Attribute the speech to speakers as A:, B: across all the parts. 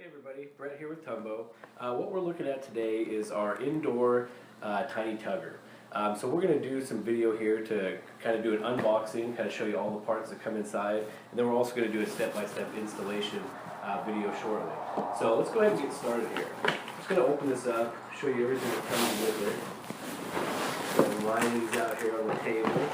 A: Hey everybody, Brett here with Tumbo. What we're looking at today is our Indoor Tiny Tugger. So we're going to do some video here to kind of do an unboxing, kind of show you all the parts that come inside, and then we're also going to do a step-by-step installation video shortly. So let's go ahead and get started here. I'm just going to open this up, show you everything that comes with it. So I'm lining these out here on the table.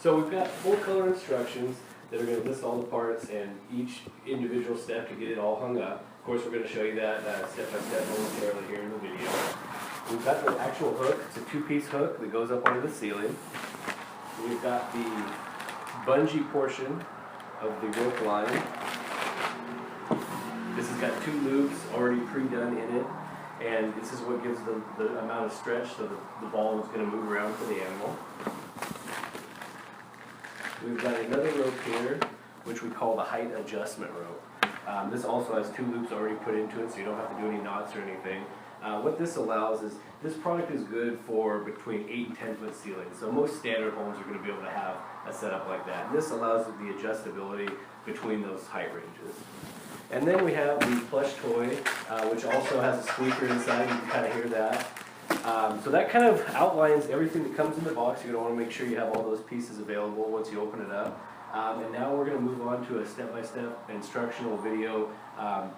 A: So we've got full color instructions that are going to list all the parts and each individual step to get it all hung up. Of course, we're going to show you that step by step momentarily here in the video. We've got the actual hook. It's a two-piece hook that goes up onto the ceiling. We've got the bungee portion of the rope line. This has got two loops already pre-done in it, and this is what gives the amount of stretch so the ball is going to move around for the animal. We've got another rope here, which we call the height adjustment rope. This also has two loops already put into it, so you don't have to do any knots or anything. What this allows is, this product is good for between 8 and 10 foot ceilings. So most standard homes are going to be able to have a setup like that. And this allows the adjustability between those height ranges. And then we have the plush toy, which also has a squeaker inside. You can kind of hear that. So that kind of outlines everything that comes in the box. You're going to want to make sure you have all those pieces available once you open it up. And now we're going to move on to a step-by-step instructional video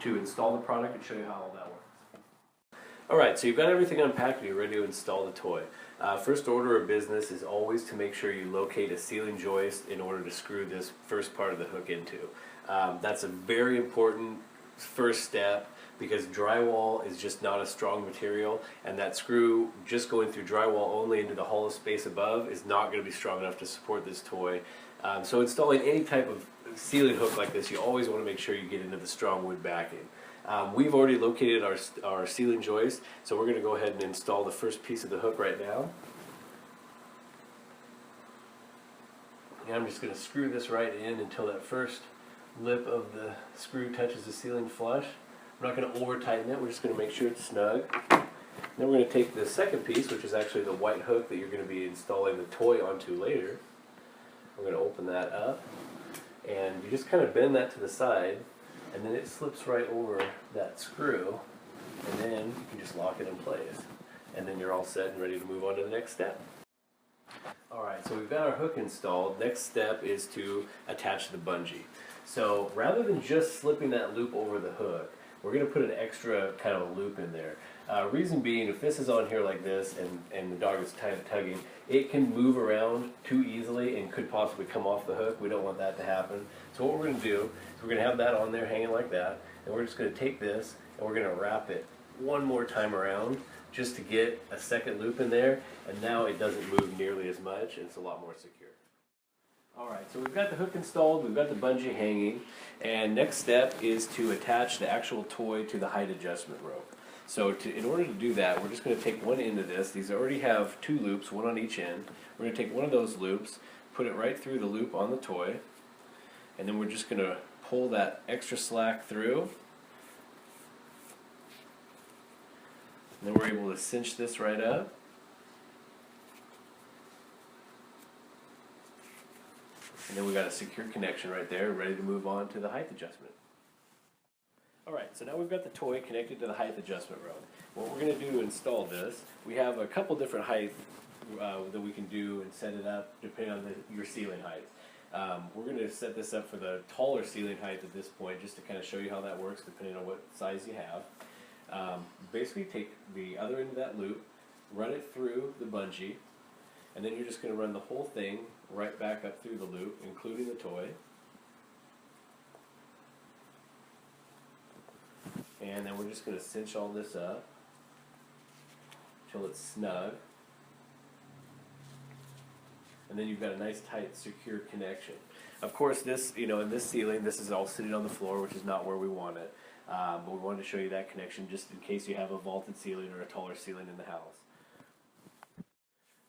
A: to install the product and show you how all that works. Alright, so you've got everything unpacked and you're ready to install the toy. First order of business is always to make sure you locate a ceiling joist in order to screw this first part of the hook into. That's a very important first step, because drywall is just not a strong material, and that screw just going through drywall only into the hollow space above is not going to be strong enough to support this toy. So installing any type of ceiling hook like this, you always want to make sure you get into the strong wood backing. We've already located our ceiling joist, so we're going to go ahead and install the first piece of the hook right now. And I'm just going to screw this right in until that first lip of the screw touches the ceiling flush. We're not going to over tighten it, we're just going to make sure it's snug. Then we're going to take the second piece, which is actually the white hook that you're going to be installing the toy onto later. We're going to open that up, and you just kind of bend that to the side, and then it slips right over that screw, and then you can just lock it in place. And then you're all set and ready to move on to the next step. Alright, so we've got our hook installed. Next step is to attach the bungee. So rather than just slipping that loop over the hook, we're going to put an extra kind of loop in there. Reason being, if this is on here like this and the dog is tugging, it can move around too easily and could possibly come off the hook. We don't want that to happen. So what we're going to do is we're going to have that on there hanging like that, and we're just going to take this and we're going to wrap it one more time around just to get a second loop in there, and now it doesn't move nearly as much and it's a lot more secure. Alright, so we've got the hook installed, we've got the bungee hanging, and next step is to attach the actual toy to the height adjustment rope. So in order to do that, we're just going to take one end of this. These already have two loops, one on each end. We're going to take one of those loops, put it right through the loop on the toy, and then we're just going to pull that extra slack through. And then we're able to cinch this right up. And then we've got a secure connection right there, ready to move on to the height adjustment. Alright, so now we've got the toy connected to the height adjustment rope. What we're going to do to install this, we have a couple different heights that we can do and set it up depending on your ceiling height. We're going to set this up for the taller ceiling height at this point, just to kind of show you how that works depending on what size you have. Basically take the other end of that loop, run it through the bungee, and then you're just going to run the whole thing right back up through the loop, including the toy. And then we're just going to cinch all this up until it's snug. And then you've got a nice, tight, secure connection. Of course, this, in this ceiling, this is all sitting on the floor, which is not where we want it. But we wanted to show you that connection just in case you have a vaulted ceiling or a taller ceiling in the house.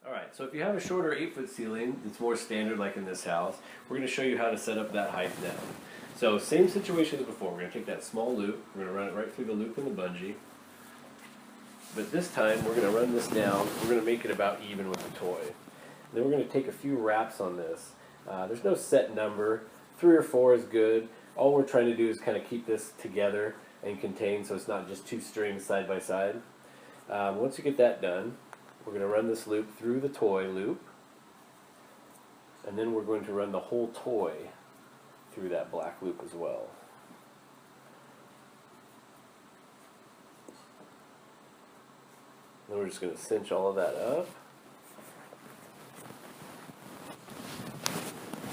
A: Alright, so if you have a shorter 8-foot ceiling that's more standard like in this house, we're going to show you how to set up that height now. So same situation as before, we're going to take that small loop, we're going to run it right through the loop in the bungee, but this time we're going to run this down, we're going to make it about even with the toy. Then we're going to take a few wraps on this. There's no set number, 3 or 4 is good. All we're trying to do is kind of keep this together and contained so it's not just 2 strings side by side. Once you get that done, we're going to run this loop through the toy loop, and then we're going to run the whole toy through that black loop as well. Then we're just going to cinch all of that up.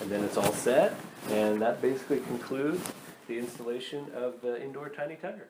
A: And then it's all set, and that basically concludes the installation of the Indoor Tiny Tugger.